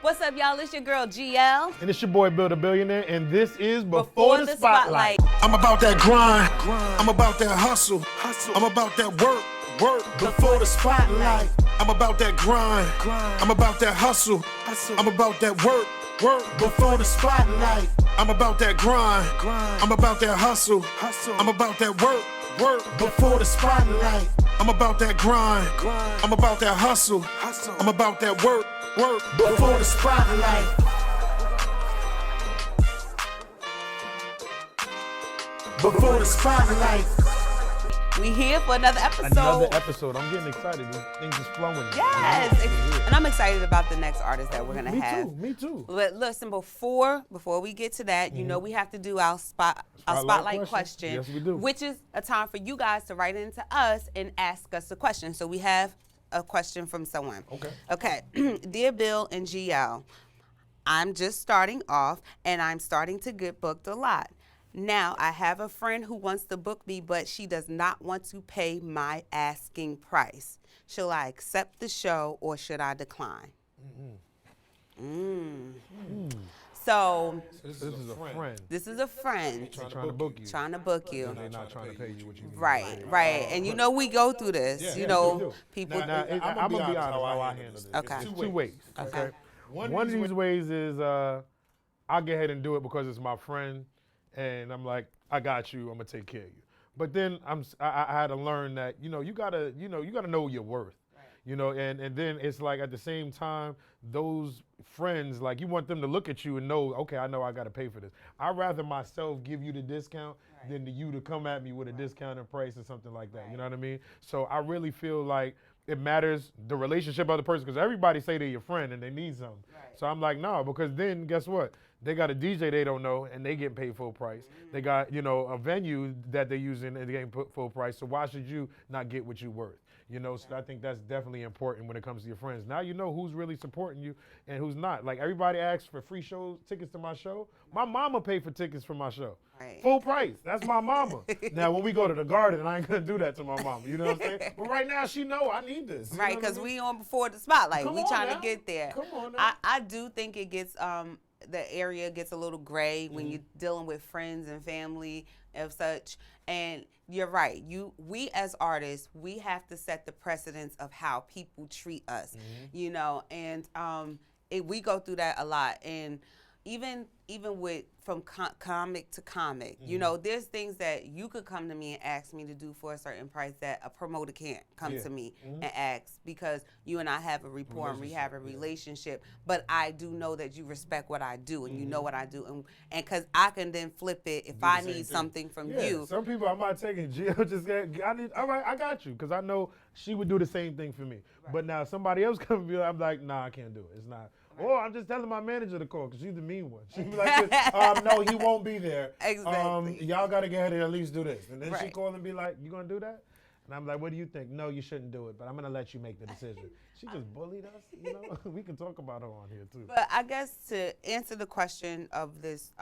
What's up, y'all? It's your girl, GL. And it's your boy, Bill the Billionaire, and this is Before the Spotlight. I'm about that grind. I'm about that hustle. I'm about that work. Before the spotlight. I'm about that grind. I'm about that hustle. I'm about that work. Before the spotlight. I'm about that grind. I'm about that hustle. I'm about that work. Before the spotlight. I'm about that grind. I'm about that hustle. I'm about that work. Before the spotlight. Before the spotlight. We here for another episode. Another episode. I'm getting excited. Things is flowing. Yes. And I'm excited about the next artist that we're going to have. Me too. But listen, before we get to that, you know we have to do our spotlight question. Yes, we do. Which is a time for you guys to write into us and ask us a question. So we have a question from someone. Okay. Dear Bill and GL, I'm just starting off and I'm starting to get booked a lot. Now, I have a friend who wants to book me, but she does not want to pay my asking price. Shall I accept the show or should I decline? So, this is a friend. This is a friend Trying to book you. trying to book you. They're not trying to pay you what you need. Right. And you know we go through this. we know, do. people. Now, I'm going to be honest how I handle this. Okay. It's two ways. Okay. One of these ways is I'll go ahead and do it because it's my friend, and I'm like, I got you. I'm going to take care of you. But then I had to learn that, you gotta know your worth. And then it's like at the same time, those friends, like you want them to look at you and know, okay, I know I got to pay for this. I'd rather myself give you the discount than you to come at me with a discounted price or something like that. You know what I mean? So I really feel like it matters the relationship of the person, because everybody say they're your friend and they need something. So I'm like, no, because then guess what? They got a DJ they don't know and they getting paid full price. They got, a venue that they're using and they getting put full price. So why should you not get what you're worth? So I think that's definitely important when it comes to your friends. Now you know who's really supporting you and who's not. Like everybody asks for free tickets to my show. My mama paid for tickets for my show. Right. Full price. That's my mama. Now when we go to the garden, I ain't gonna do that to my mama. You know what I'm saying? But right now she know I need this. Right, because we on Before the Spotlight. Come we on trying now. to get there. Come on now. I do think it gets the area gets a little gray when you're dealing with friends and family of such. And you're right. We as artists, we have to set the precedence of how people treat us. And we go through that a lot. And even with from comic to comic, there's things that you could come to me and ask me to do for a certain price that a promoter can't come to me and ask, because you and I have a rapport and we have a relationship. But I do know that you respect what I do and you know what I do, and because I can then flip it if I need something from you. Some people I'm not taking. Gio just all right, I got you, because I know she would do the same thing for me. Right. But now somebody else come and be like, I'm like, nah, I can't do it. It's not. Or I'm just telling my manager to call, because she's the mean one. She be like, no, he won't be there. Exactly. Y'all got to go ahead and at least do this. And then she Right. call and be like, you going to do that? And I'm like, what do you think? No, you shouldn't do it, but I'm going to let you make the decision. She just bullied us, We can talk about her on here, too. But I guess to answer the question of this,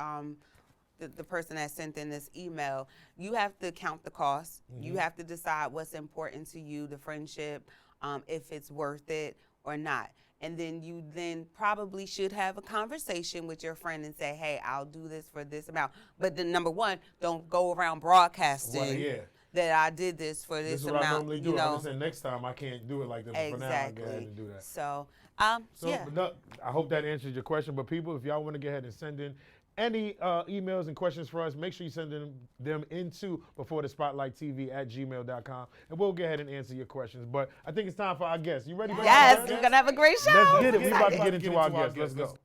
the person that sent in this email, you have to count the cost. You have to decide what's important to you, the friendship, if it's worth it or not. And then you probably should have a conversation with your friend and say, hey, I'll do this for this amount. But then number one, don't go around broadcasting that I did this for this amount. This is what I normally do. I'm saying next time I can't do it like that. But for now, I'll go ahead and do that. So, no, I hope that answers your question. But people, if y'all want to go ahead and send in any emails and questions for us, make sure you send them into beforethespotlighttv@gmail.com, and we'll go ahead and answer your questions. But I think it's time for our guests. You ready? Yes, we're going to have a great show. Let's get it. We're about to get into our guests. Let's go.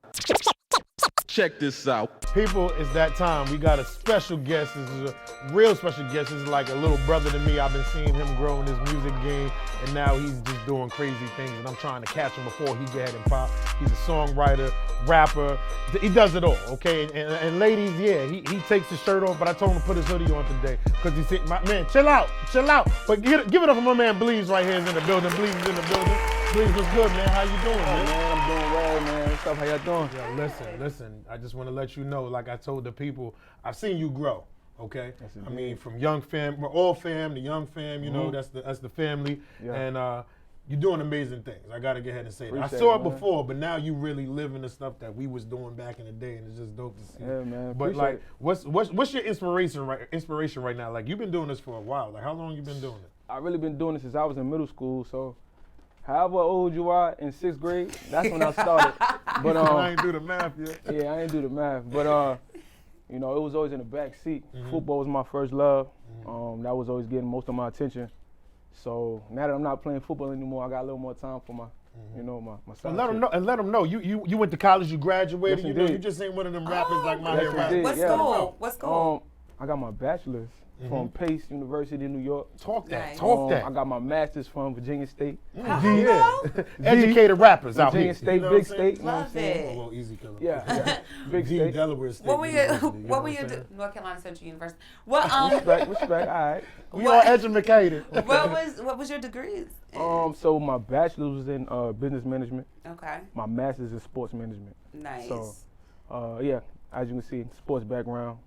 Check this out. People, it's that time. We got a special guest. This is a real special guest. This is like a little brother to me. I've been seeing him grow in this music game, and now he's just doing crazy things, and I'm trying to catch him before he get ahead and pop. He's a songwriter, rapper. He does it all, okay? And ladies, he takes his shirt off, but I told him to put his hoodie on today, because he said, my man, chill out. But give it up for my man Bleeze right here. Is in the building. Bleeze is in the building. Bleeze, what's good, man? How you doing, man? I'm doing well, man. What's up? How y'all doing? Yeah, listen. I just want to let you know, like I told the people, I've seen you grow. Okay, I mean, from young fam, we're all fam, the young fam. That's the family. Yeah. And you're doing amazing things. I gotta go ahead and say that. I Appreciate saw it, it man. before, but now you really living the stuff that we was doing back in the day, and it's just dope to see. Yeah, man. But Appreciate like, it. what's your inspiration right now? Like, you've been doing this for a while. Like, how long you been doing it? I've really been doing this since I was in middle school, so however old you are in 6th grade, that's when I started. But I ain't do the math yet. yeah, I ain't do the math. But you know, it was always in the back seat. Football was my first love. That was always getting most of my attention. So now that I'm not playing football anymore, I got a little more time for my, you know, my side. Let them know. You went to college, you graduated. Yes, you know, indeed. you just ain't one of them rappers like my yes, hair rapper. indeed. What's Yeah. school? What's school? I got my bachelor's from Pace University in New York. Talk that. Nice. Talk that. I got my master's from Virginia State. Yeah. Educated rappers out Virginia here. State, You know big what I'm saying? state. You know what I'm Love saying? it. A little easy killer. Yeah, big D, state. Delaware State. What were you? University, you know What were I'm you? saying? North Carolina Central University. What Respect, all right. We all educated. what was your degrees? So my bachelor's was in business management. Okay. My master's in sports management. Nice. So, yeah, as you can see, sports background.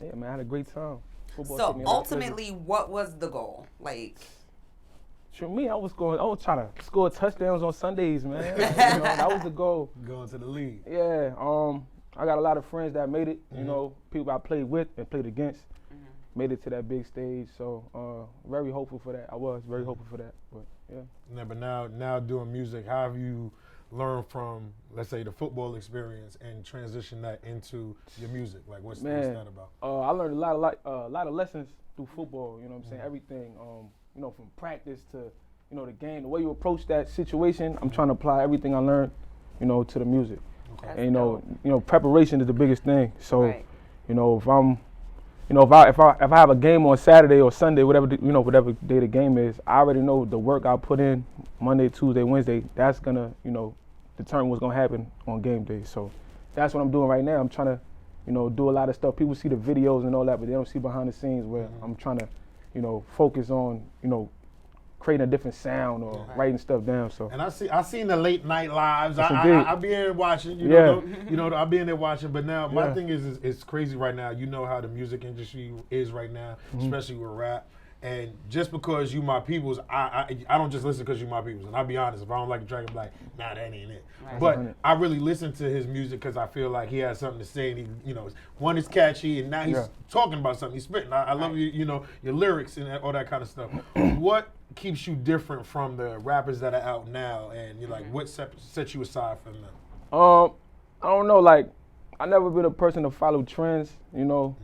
Yeah, man, I had a great time. Football took So me a lot of places. ultimately, what was the goal? Like, For me, I was trying to score touchdowns on Sundays, man. You know, that was the goal. Going to the league. Yeah, I got a lot of friends that made it. You know, people I played with and played against made it to that big stage. So very hopeful for that. I was very hopeful for that. But yeah. Yeah, but now doing music, how have you learned from, let's say, the football experience and transition that into your music? Like, what's that about? I learned a lot of lessons through football. You know what I'm saying? Everything. You know, from practice to, you know, the game, the way you approach that situation. I'm trying to apply everything I learned, you know, to the music. That's And dope. you know, preparation is the biggest thing. So, Right. you know, if I have a game on Saturday or Sunday, whatever day the game is, I already know the work I put in Monday, Tuesday, Wednesday. That's gonna, you know, determine what's gonna happen on game day. So that's what I'm doing right now. I'm trying to, you know, do a lot of stuff. People see the videos and all that, but they don't see behind the scenes where I'm trying to, you know, focus on, you know, creating a different sound or writing stuff down. So. And I seen the late night lives. Yes, I indeed. be in there watching. You Yeah. know, you know, I be in there watching. But now my Yeah. thing is it's crazy right now. You know how the music industry is right now, especially with rap. And just because you my peoples, I don't just listen because you my peoples. And I'll be honest, if I don't like the track, I'm like, nah, that ain't it. Right. But 100. I really listen to his music because I feel like he has something to say. And he, you know, one is catchy, and now he's Yeah. talking about something. He's spitting. I love you know, your lyrics and all that kind of stuff. What keeps you different from the rappers that are out now? And you're like, what sets you aside from them? I don't know, like, I never been a person to follow trends, you know.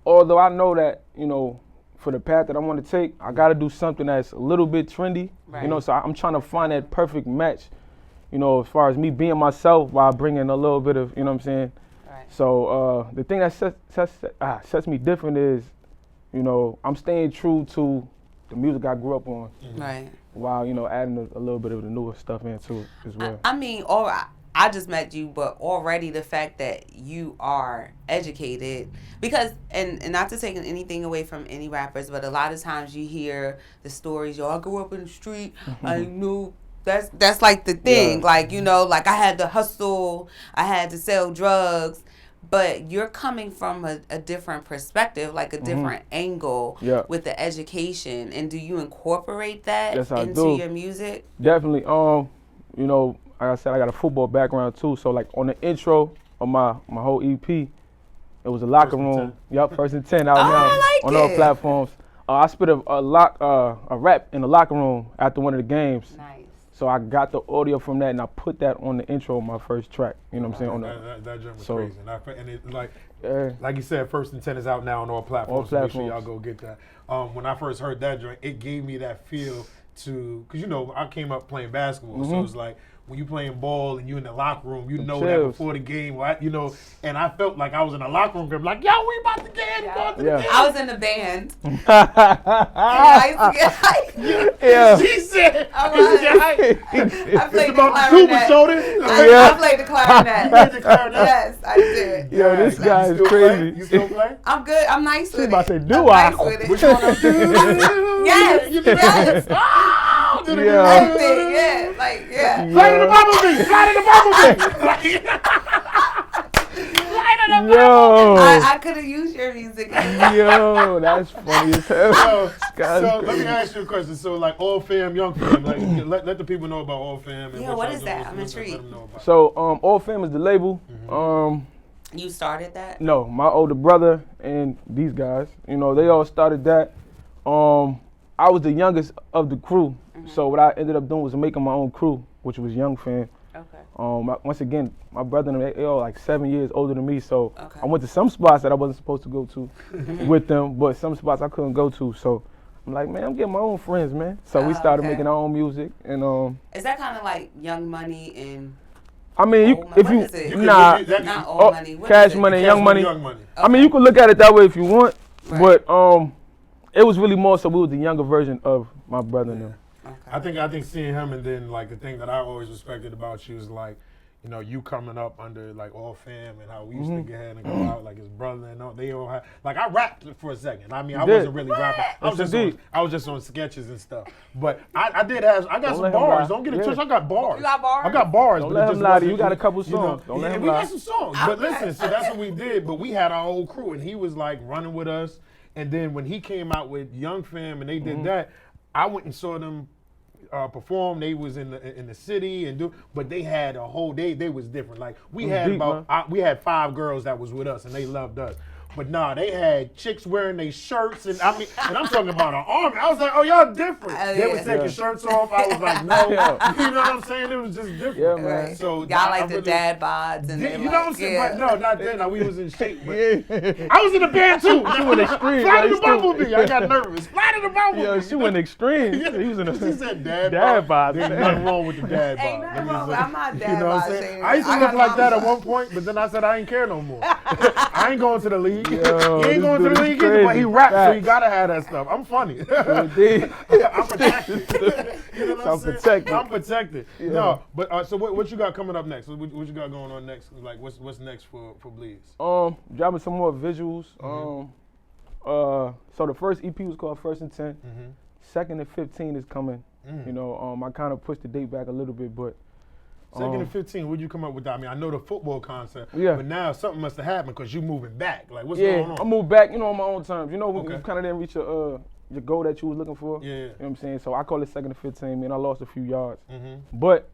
Although I know that, you know, for the path that I want to take, I got to do something that's a little bit trendy, you know. Right. So I'm trying to find that perfect match, you know, as far as me being myself while bringing a little bit of, you know what I'm saying. Right. So the thing that sets me different is, you know, I'm staying true to the music I grew up on, Right. while, you know, adding a little bit of the newer stuff into it as well. I mean, I just met you, but already the fact that you are educated, because, and not to take anything away from any rappers, but a lot of times you hear the stories, yo, I grew up in the street, I knew, that's like the thing, Yeah. like, you know, like I had to hustle, I had to sell drugs, but you're coming from a different perspective, like a different angle Yeah. with the education, and do you incorporate that Yes, I into do. your music? Definitely. You know, like I said, I got a football background too. So like on the intro of my whole EP, it was a locker First and room. 10. Yup, 1st and 10 out Oh, now I like on all it. platforms. I spit a rap in the locker room after one of the games. Nice. So I got the audio from that and I put that on the intro of my first track. You know what I'm saying? On the, That joint was So- crazy. And it like yeah. you said, 1st and 10 is out now on all platforms. All So make sure y'all platforms. go get that. When I first heard that joint, it gave me that feel to, because you know, I came up playing basketball, so it's like when you playing ball and you in the locker room, you know that chills. before the game, right? You know, and I felt like I was in the locker room, like, yo, we about to get in, going to the Yeah. game. I was in the band. And I used to get hyped. Yeah. She said, I "This is was. your height." I played the About the clarinet. super shoulders. I played the clarinet. played the clarinet. Yes, I did. Yo, this You guy is still crazy. play? You still play? I'm good. I'm nice with about to it. say, do I'm I? nice with it. Which one of them? Yes. Yes. Yeah. Everything. Yeah. Like, yeah. Play the bumblebee! Slide in the bumblebee! Slide in Yo. I could have used your music. Yo, that's funny as hell. So let me ask you a question. So like all fam, young fam, like let the people know about all fam. And Yeah, what y'all is do. that? I'm Let them intrigued. know about it. So All Fam is the label. You started that? No, my older brother and these guys, they all started that. I was the youngest of the crew, so what I ended up doing was making my own crew, which was Young Fam. Okay. Once again, my brother and them, they all like 7 years older than me, so Okay. I went to some spots that I wasn't supposed to go to with them, but some spots I couldn't go to. So I'm like, man, I'm getting my own friends, man. So we started okay. making our own music, and Is that kind of like Young Money and I mean, Old Money? if What you, is it? nah, not Old Money? What Cash is it? Money, Cash Young Money. Young Money. I mean, you could look at it that way if you want, Right. but it was really more so we was the younger version of my brother and them. Okay. I think seeing him, and then like the thing that I always respected about you is like, you coming up under like all fam and how we used to get ahead and go out like his brother and all. They all had like I rapped for a second. I mean, I did. wasn't really rapping. I was just on sketches and stuff. But I got Don't some let him bars. lie. Don't get it Yeah. twisted. I got bars. You got bars? I got bars. Don't but let it him just lie to you. wasn't- You got a couple songs. Don't let him we lie. got some songs. But listen, so that's what we did. But we had our whole crew, and he was like running with us. And then when he came out with Young Fam and they did that, I went and saw them perform. They was in the city but they had a whole day. They was different. Like we had deep, we had 5 girls that was with us and they loved us. But nah, they had chicks wearing their shirts and I'm talking about an army. I was like, oh, y'all different. They was taking shirts off. I was like, no. You know what I'm saying? It was just different. Yeah, man. Right. So y'all like the dad bods and you know what I'm saying? yeah. But no, not then. No, we was in shape. But I was in the band too. She went extreme. Fly to right? the Bumblebee. I got nervous. Fly to the Bumblebee. Yo, she went extreme. He was in a She said dad dad bod. There's nothing wrong with the dad bod. Ain't nothing Let me wrong say- with- I'm not dad You know what bod I'm saying? shaming. I used to I look got like that mama at one point, but then I said I ain't care no more. I ain't going to the league. Yo, He ain't this going to dude the is league either, but he crazy. raps, so he Facts. gotta have that stuff. I'm funny. Indeed. I'm protected. You know what I'm saying? protected. I'm protected. Yeah. No, but so what you got coming up next? What you got going on next? Like what's next for Bleeze? Dropping some more visuals. So the first EP was called First and 10. Second and 15 is coming. I kind of pushed the date back a little bit, but Second and 15, where'd you come up with that? I mean, I know the football concept, Yeah. but now something must have happened because you moving back. Like, what's yeah, going on? I moved back, on my own terms. You Okay. kind of didn't reach your goal that you was looking for. Yeah. You know what I'm saying? So I call it second and 15, man. I lost a few yards. Mm-hmm. But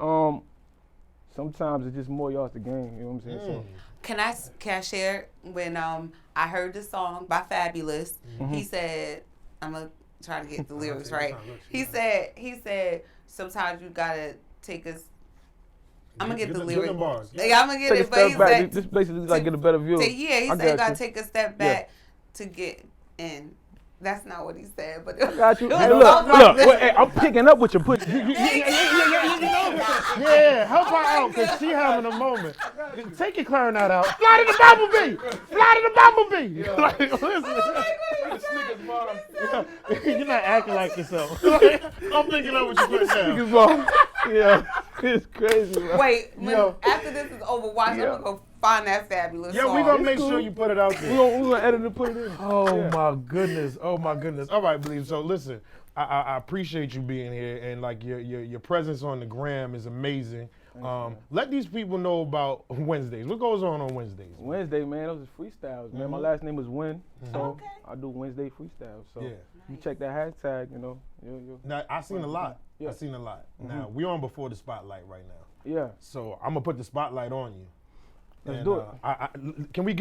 sometimes it's just more yards to gain. You know what I'm saying? So Can I share when I heard the song by Fabulous? He said, I'm gonna try to get the lyrics right. He said sometimes you gotta take us. I'm gonna get the lyrics. Get the bars. Yeah, I'm gonna get take a it, but he step back. said This basically like get a better view. he I said got you gotta you. take a step back to get in. That's not what he said, but I got you. it was Hey, look, something. wait, hey, I'm picking up what you're putting. Yeah, help her out because she having a moment. Take your clarinet out. Fly to the Bumblebee. Fly to the Bumblebee. Like, listen. You're not acting like yourself. I'm thinking of what you're putting down. Yeah, it's crazy, bro. Wait, Yo. after this is over, watch. I'm gonna go find that Fabulous Yeah, song. we're going to make sure you put it out there. We're gonna edit and put it in. Oh Yeah. my goodness! Oh my goodness! All right, Bleeze. So listen, I appreciate you being here, and like your presence on the gram is amazing. Let these people know about Wednesdays. What goes on Wednesdays? Wednesday, man, those is freestyles, man. My last name is Win, so I do Wednesday freestyles. So Yeah. you check that hashtag, you'll Now I seen a lot. Yeah. I seen a lot. Now we on before the spotlight right now, yeah. so I'm gonna put the spotlight on you. Let's do it. Can we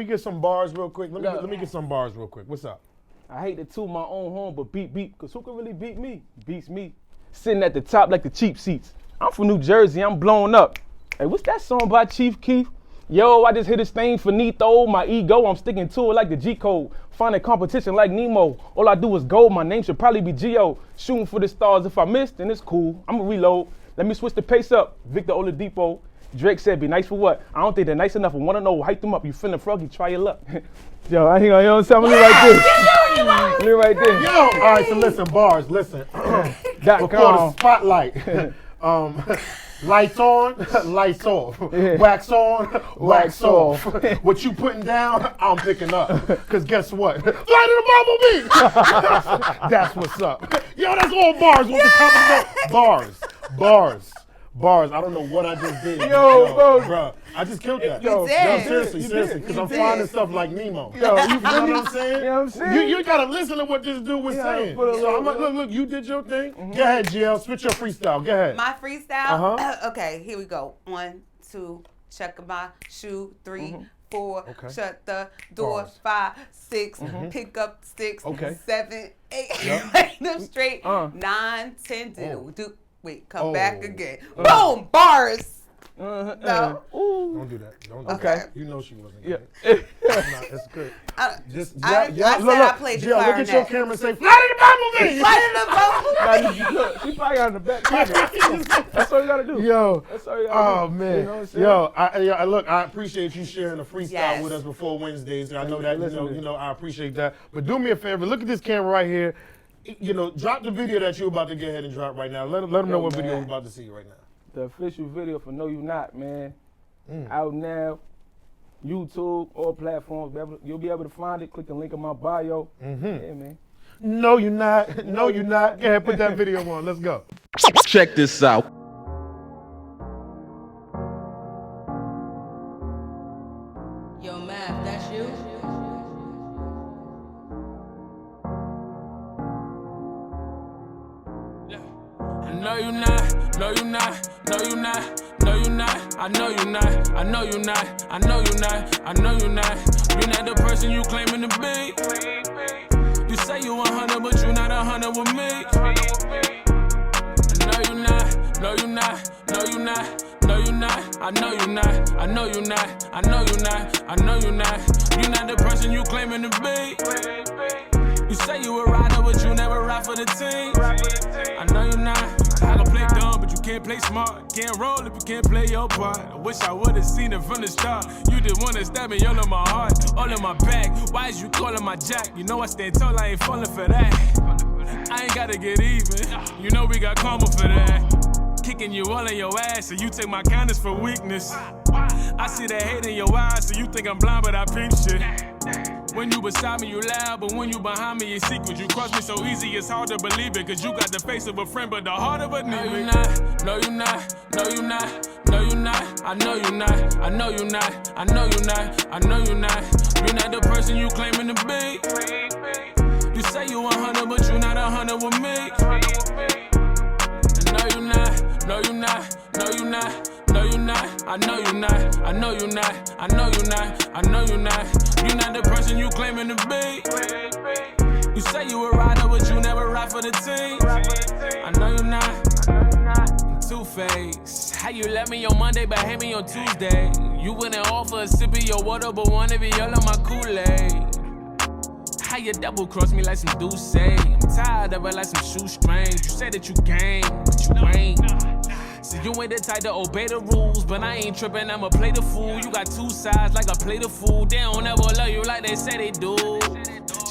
get some bars real quick? Yeah. Let me get some bars real quick. What's up? I hate to toot my own horn, but beat, cause who can really beat me? Beats me. Sitting at the top like the cheap seats. I'm from New Jersey, I'm blowing up. Hey, what's that song by Chief Keef? Yo, I just hit a stain finito. My ego, I'm sticking to it like the G code. Finding competition like Nemo. All I do is gold. My name should probably be Geo. Shooting for the stars. If I miss, then it's cool. I'ma reload. Let me switch the pace up. Victor Oladipo. Drake said, be nice for what? I don't think they're nice enough. I wanna know, hype them up. You feeling froggy, try your luck. Yo, I ain't gonna, you know what I'm saying? Right there. Right there. Yo, all right. So listen, bars. Listen. Before the spotlight. Lights on, lights off. Wax on, wax off. What you putting down, I'm picking up. Cause guess what? Fly to the Bumblebee. That's what's up. Yo, that's all bars. What we talking about? Bars. Bars. I don't know what I just did. Bro. I just killed that. You did. No, seriously, because I'm finding stuff like Nemo. Yo, you know what I'm saying? You know what I'm saying? You gotta listen to what this dude was saying. So I'm like, look, you did your thing. Go ahead, GL, spit your freestyle. Go ahead. My freestyle? Uh-huh. Okay, here we go. 1, 2, check my shoe. 3, 4, shut the door. Bars. 5, 6, pick up sticks. Okay. 7, 8, Yep. lay them straight. 9, 10, come back again. Boom, bars. No. Don't do that. Don't do Okay. that. You know she wasn't good. It's good. I Look, I played the Jill, look at your clarinet. camera and say, fly to the bumblebee! Right in the bumble. Look, she probably got in the back pocket. That's all you gotta do. Yo, That's all you gotta do. man, You know what I'm saying? look, I appreciate you sharing the freestyle Yes. with us before Wednesdays. I know that, Listen, you know, I appreciate that. But do me a favor, look at this camera right here. You know, drop the video that you're about to get ahead and drop right now. Let them know what video we're about to see right now. The official video for No You Not, man. Out now. YouTube, all platforms. You'll be able to find it. Click the link in my bio. Yeah, man. No, you're not. No, you're not. Go ahead, put that video on. Let's go. Check this out. Yo, Math, that's you? I know you not, no you not, no you not, no you not, I know you not, I know you not, I know you not, I know you not. You not the person you claiming to be. You say you 100, but you not 100 with me. I know you not, no you not, no you not, no you not, I know you not, I know you not, I know you not, I know you not. You not the person you claiming to be. You say you a rider, but you never ride for the team. I know you not. I can play dumb, but you can't play smart. Can't roll if you can't play your part. I wish I would've seen it from the start. You the one that stabbed me all in my heart, all in my back. Why is you calling my jack? You know I stand tall, I ain't falling for that. I ain't gotta get even. You know we got karma for that. Kicking you all in your ass, so you take my kindness for weakness. I see the hate in your eyes, so you think I'm blind, but I peep shit. When you beside me, you loud, but when you behind me, it's secret. You cross me so easy, it's hard to believe it. Cause you got the face of a friend, but the heart of a nigga. No, you not, no, you not, no, you not, no, you not. I know you not, I know you not, I know you not, I know you not. You not the person you claiming to be. You say you 100, but you not 100 with me. No, you not, no, you not, no, you not. No, you not, I know you not, I know you not, I know you not, I know you not. You not the person you claiming to be. You say you a rider, but you never ride for the team. I know you not. I'm Two-Faced. How you let me on Monday, but hate me on Tuesday? You went and offer a sip of your water, but wanna be all of my Kool-Aid. How you double cross me like some Douce? I'm tired of it like some shoestrings. You say that you gang, but you ain't. So you ain't the type to obey the rules, but I ain't tripping, I'ma play the fool. You got two sides like I play the fool. They don't ever love you like they say they do.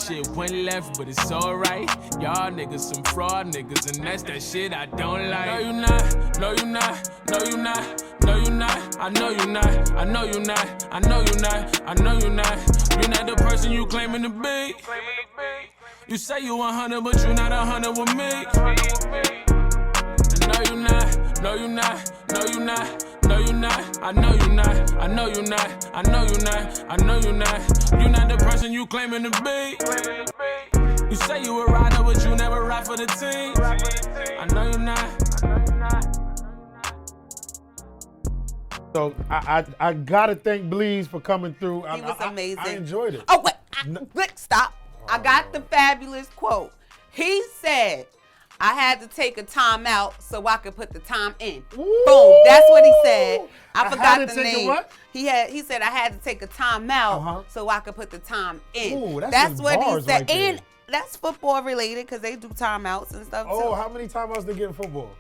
Shit went left, but it's alright. Y'all niggas some fraud niggas, and that's that shit I don't like. No, you not, no, you not, no, you not, no, you not. I know you not, I know you not, I know you not, I know you not. You not the person you claiming to be. You say you 100, but you not 100 with me. No, you not, no, you not, no, you not, no, you not. I know you not, I know you not, I know you not, I know you not. You not the person you claiming to be. You say you a rider, but you never ride for the team. I know you not. So I gotta thank Bleeze for coming through. He was amazing. I enjoyed it. Oh, wait, stop. I got the fabulous quote. He said, I had to take a time out so I could put the time in. Ooh. Boom. That's what he said. I forgot the take a name. what? He said I had to take a time out so I could put the time in. Ooh, that's that's just what he bars said. right there. And that's football related because they do timeouts and stuff Oh, too. how many timeouts they get in football?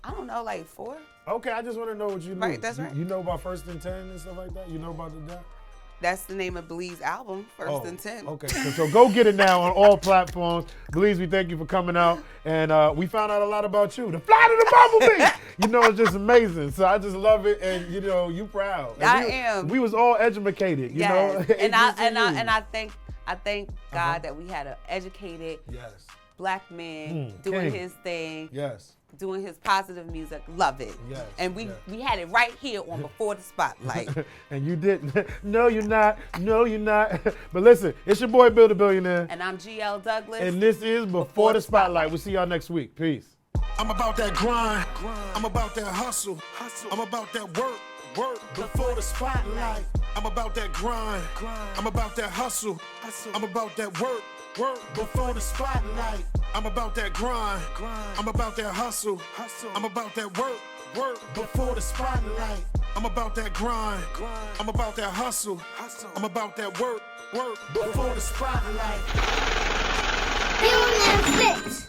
I don't know, like 4. Okay, I just want to know what you knew. Right, that's right. You know about 1st and 10 and stuff like that? You know about that? That's the name of Bleeze album, First and 10. Okay, so go get it now on all platforms. Bleeze, we thank you for coming out. And we found out a lot about you. The fly to the bumblebee! You know, it's just amazing. So I just love it. And, you know, you proud. And I am. We was all educated, you know? And I thank God that we had an educated Yes. black man doing his thing. Yes. doing his positive music. Love it. Yes, And we yes. had it right here on Before the Spotlight. And you didn't. No, you're not. No, you're not. But listen, it's your boy Bill the Billionaire. And I'm GL Douglas. And this is Before the Spotlight. We'll see y'all next week. Peace. I'm about that grind. I'm about that hustle. I'm about that work. Before the spotlight. I'm about that grind. I'm about that hustle. I'm about that work. Before the spotlight. I'm about that grind. I'm about that hustle. I'm about that work. Before the spotlight. I'm about that grind. I'm about that hustle. I'm about that work. Before the spotlight. Feeling that fit.